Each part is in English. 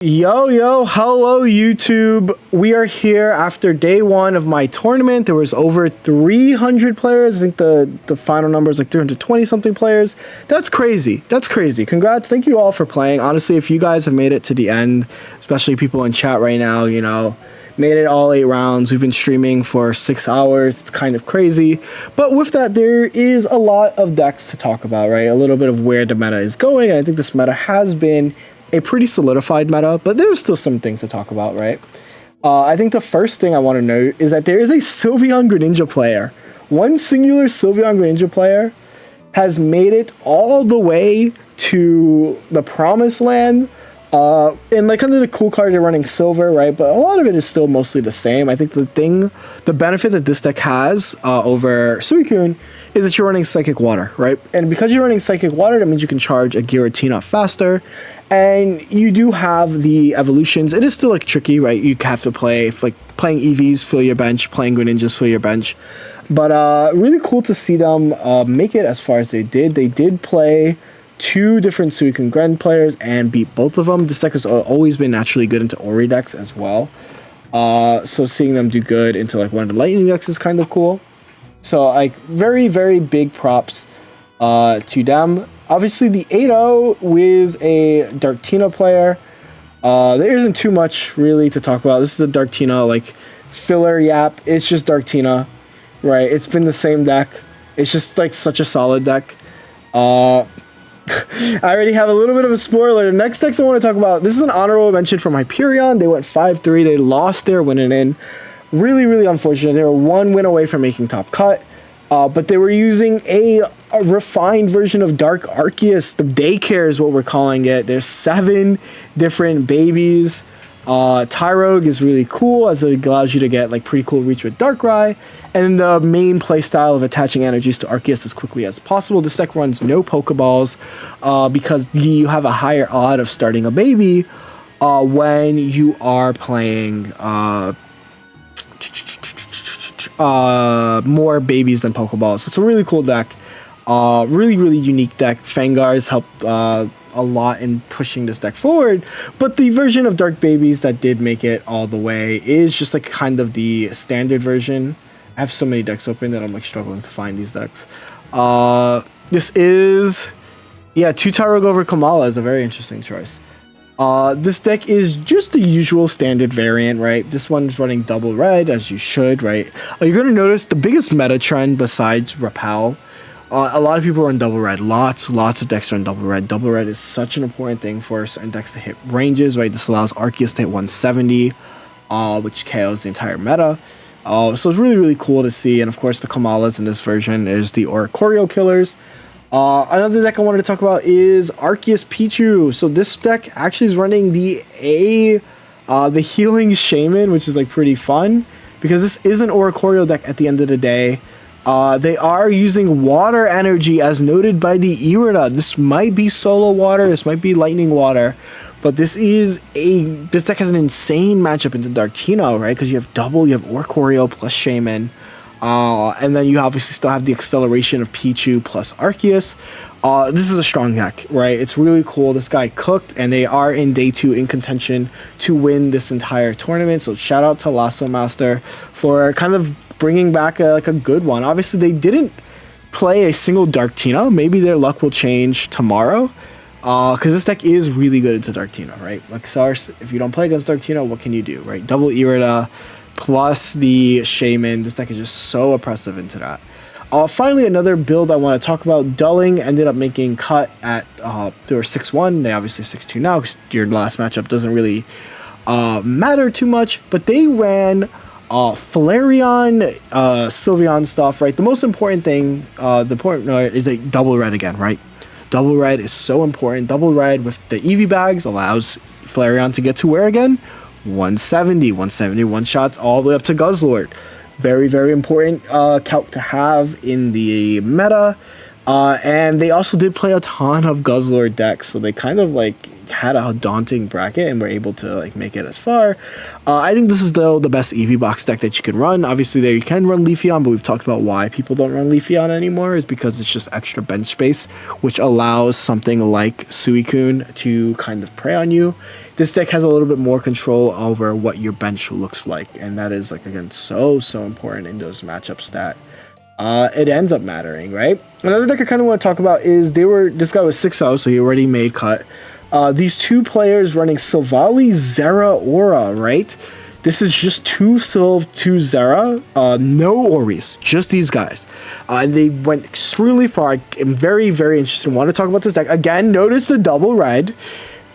Yo, hello YouTube. We are here after day one of my tournament. There was over 300 players. I think the final number is like 320 something players. That's crazy. Congrats. Thank you all for playing. Honestly, if you guys have made it to the end, especially people in chat right now, you know, made it all 8 rounds. We've been streaming for 6 hours. It's kind of crazy. But with that, there is a lot of decks to talk about, right? A little bit of where the meta is going. And I think this meta has been a pretty solidified meta, but there's still some things to talk about, right? I think the first thing I want to note is that there is a Sylveon Greninja player. One singular Sylveon Greninja player has made it all the way to the promised land. And like under the cool card, they're running silver, right? But a lot of it is still mostly the same. I think the benefit that this deck has over Suicune is that you're running Psychic Water, right? And because you're running Psychic Water, that means you can charge a Giratina faster. And you do have the evolutions. It is still like tricky, right? You have to play, like playing Eevees, fill your bench, playing Greninjas, fill your bench. But really cool to see them make it as far as they did. They did play 2 different Suicune Gren players and beat both of them. This deck has always been naturally good into Ori decks as well. So seeing them do good into like one of the Lightning decks is kind of cool. So like very, very big props to them. Obviously the 8-0 was a Darktina player. There isn't too much really to talk about. This is a Darktina like filler yap. It's just Darktina, right? It's been the same deck. It's just like such a solid deck. I already have a little bit of a spoiler. The next decks I want to talk about, this is an honorable mention from Hyperion. They went 5-3. They lost their winning in. Really, really unfortunate. They were 1 win away from making top cut. But they were using a refined version of Dark Arceus. The daycare is what we're calling it. There's 7 different babies. Tyrogue is really cool as it allows you to get like pretty cool reach with Darkrai. And the main playstyle of attaching energies to Arceus as quickly as possible. This deck runs no Pokeballs because you have a higher odd of starting a baby when you are playing more babies than Pokeballs. So it's a really cool deck. Really, really unique deck. Fangars helped a lot in pushing this deck forward, but the version of Dark Babies that did make it all the way is just like kind of the standard version. I have so many decks open that I'm like struggling to find these decks. This is 2 Tyrogue over Kamala is a very interesting choice. This deck is just the usual standard variant, right? This one's running double red, as you should, right? You're going to notice the biggest meta trend besides Repel. A lot of people run double red. Lots of decks run double red. Double red is such an important thing for certain decks to hit ranges, right? This allows Arceus to hit 170, which KOs the entire meta. So it's really, really cool to see. And of course, the Kamalas in this version is the Oricorio killers. Another deck I wanted to talk about is Arceus Pichu. So this deck actually is running the Healing Shaman, which is like pretty fun because this is an Oricorio deck at the end of the day. They are using water energy as noted by the Irida. This might be solo water, this might be lightning water, but this deck has an insane matchup into Darktina, right? Because you have Oricorio plus Shaman. And then you obviously still have the acceleration of Pichu plus Arceus. This is a strong deck, right? It's really cool. This guy cooked, and they are in day 2 in contention to win this entire tournament. So shout out to Lasso Master for kind of bringing back a good one. Obviously, they didn't play a single Darktina. Maybe their luck will change tomorrow. Because this deck is really good into Darktina, right? Like Sars, if you don't play against Darktina, what can you do, right? Double Irida plus the Shaman. This deck is just so oppressive into that. Finally, another build I want to talk about. Dulling ended up making cut at they were 6-1. They obviously 6-2 now because your last matchup doesn't really matter too much. But they ran Flareon, Sylveon stuff, right? The most important thing, is a double red again, right? Double red is so important. Double red with the Eevee bags allows Flareon to get to where again? 171 shots all the way up to Guzzlord. Very, very important calc to have in the meta. And they also did play a ton of Guzzlord decks, so they kind of like had a daunting bracket and were able to like make it as far. I think this is still the best Eevee box deck that you can run. Obviously, there you can run Leafeon, but we've talked about why people don't run Leafeon anymore is because it's just extra bench space, which allows something like Suicune to kind of prey on you. This deck has a little bit more control over what your bench looks like, and that is like again so important in those matchups that it ends up mattering, right? Another deck I kind of want to talk about is this guy was 6-0, so he already made cut. These two players running Silvally, Zeraora, right? This is just 2 Sylv, 2 Zera, no Oris, just these guys. And they went extremely far. I'm very interested. I want to talk about this deck. Again, notice the double red.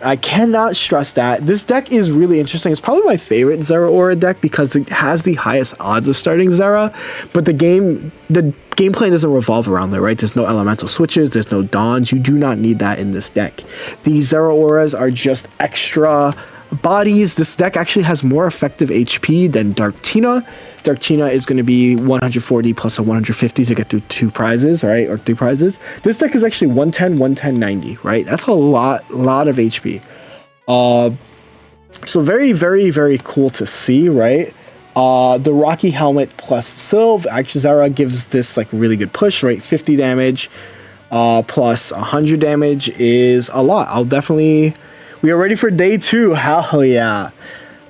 I cannot stress that. This deck is really interesting. It's probably my favorite Zeraora deck because it has the highest odds of starting Zera, but the gameplay doesn't revolve around there, right? There's no elemental switches, there's no dawns. You do not need that in this deck. These Zeraoras are just extra bodies. This deck actually has more effective HP than Dark Tina. Dark Tina is going to be 140 plus a 150 to get through 2 prizes, right? Or 3 prizes. This deck is actually 110, 110, 90, right? That's a lot of HP. So very cool to see, right? The Rocky Helmet plus Sylv, actually Zera gives this like really good push, right? 50 damage plus 100 damage is a lot. We are ready for day 2. Hell yeah.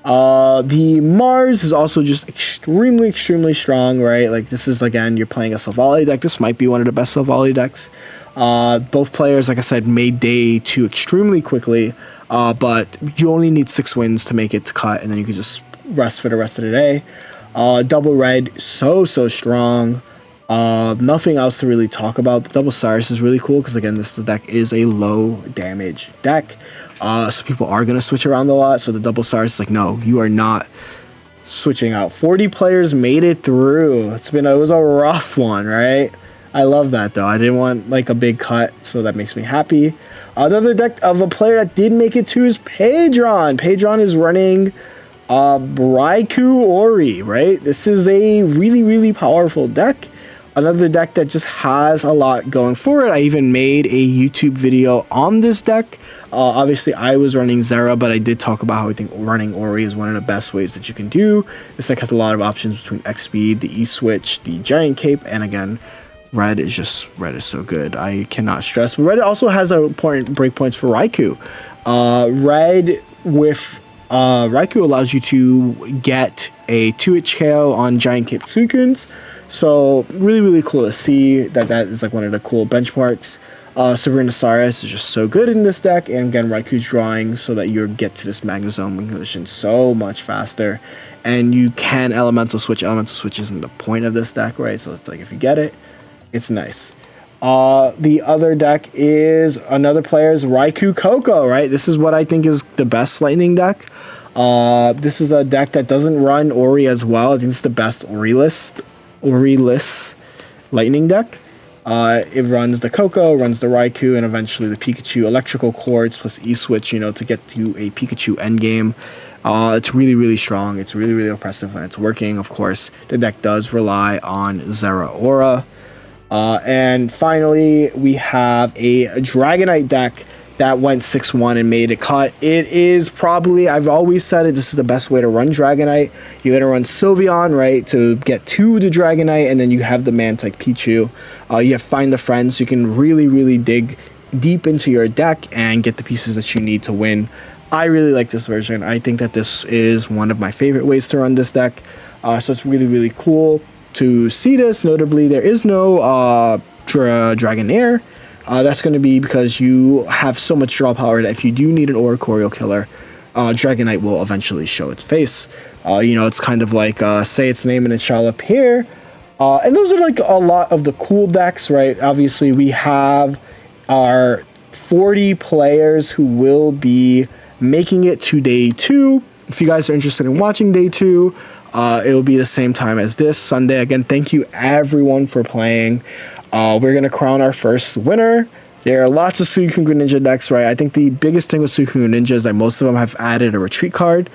The Mars is also just extremely strong, right? Like this is, again, you're playing a Silvally deck. This might be one of the best Silvally decks. Both players, like I said, made day 2 extremely quickly, but you only need 6 wins to make it to cut, and then you can just rest for the rest of the day. Double red, so strong. Nothing else to really talk about. The double Cyrus is really cool because, again, this deck is a low damage deck. So people are going to switch around a lot. So the double Cyrus is like, no, you are not switching out. 40 players made it through. It was a rough one, right? I love that, though. I didn't want like a big cut, so that makes me happy. Another deck of a player that did make it to is Padron. Padron is running Raikou Ori, right? This is a really powerful deck. Another deck that just has a lot going for it. I even made a YouTube video on this deck. Obviously, I was running Zera, but I did talk about how I think running Ori is one of the best ways that you can do. This deck has a lot of options between X-Speed, the E-Switch, the Giant Cape, and again, red is so good. I cannot stress. But red also has important breakpoints for Raikou. Red with Raikou allows you to get a 2-hit KO on Giant Cape Suicunes. So really cool to see that is like one of the cool benchmarks. Sabrina Cyrus is just so good in this deck, and again, Raikou's drawing so that you get to this Magnezone condition so much faster, and you can elemental switch. Elemental switch isn't the point of this deck, right? So it's like if you get it, it's nice. The other deck is another player's Raikou Coco, right? This is what I think is the best lightning deck. This is a deck that doesn't run Ori as well. I think it's the best Ori-less lightning deck. It runs the Coco, runs the Raikou, and eventually the Pikachu electrical cords plus E-Switch, to get to a Pikachu endgame. It's really strong. It's really oppressive when it's working. Of course, the deck does rely on Zeraora. And finally, we have a Dragonite deck that went 6-1 and made a cut. It is probably, I've always said it, this is the best way to run Dragonite. You're going to run Sylveon, right, to get to the Dragonite, and then you have the Mantyke Pichu. You have Find the Friends, so you can really dig deep into your deck and get the pieces that you need to win. I really like this version. I think that this is one of my favorite ways to run this deck. So it's really cool to see this. Notably, there is no Dragonair. That's going to be because you have so much draw power that if you do need an Oricorio killer, Dragonite will eventually show its face. It's kind of like say its name and it shall appear. And those are like a lot of the cool decks, right? Obviously, we have our 40 players who will be making it to day 2. If you guys are interested in watching day 2, it will be the same time as this Sunday. Again, thank you everyone for playing. We're going to crown our first winner. There are lots of Suicune Greninja decks, right? I think the biggest thing with Suicune Greninja is that most of them have added a retreat card.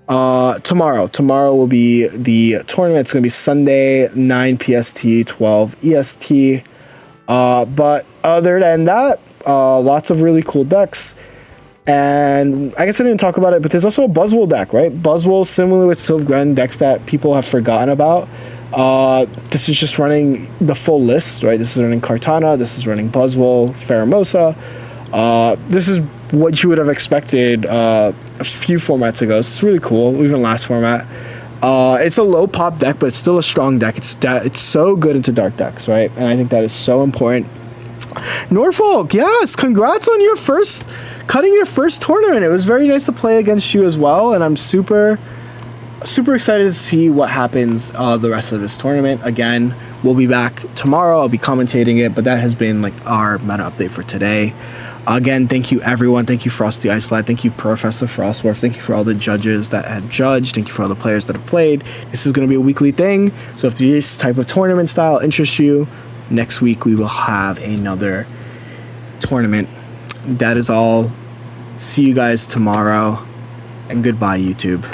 Tomorrow will be the tournament. It's going to be Sunday, 9 PST, 12 EST. But other than that, lots of really cool decks. And I guess I didn't talk about it, but there's also a Buzzwole deck, right? Buzzwole, similar with Sylvgren, decks that people have forgotten about. This is just running the full list, right? This is running Kartana, this is running Buzzwole, Pheromosa. This is what you would have expected a few formats ago. So it's really cool, even last format. It's a low pop deck, but it's still a strong deck. It's so good into dark decks, right? And I think that is so important. Norfolk, yes, congrats on cutting your first tournament. It was very nice to play against you as well, and I'm super excited to see what happens the rest of this tournament. Again, we'll be back tomorrow. I'll be commentating it, but that has been like our meta update for today. Again, thank you everyone. Thank you Frosty Icelad. Thank you Professor Frostworth. Thank you for all the judges that have judged. Thank you for all the players that have played. This is going to be a weekly thing, so if this type of tournament style interests you, next week we will have another tournament. That is all. See you guys tomorrow, and goodbye, YouTube.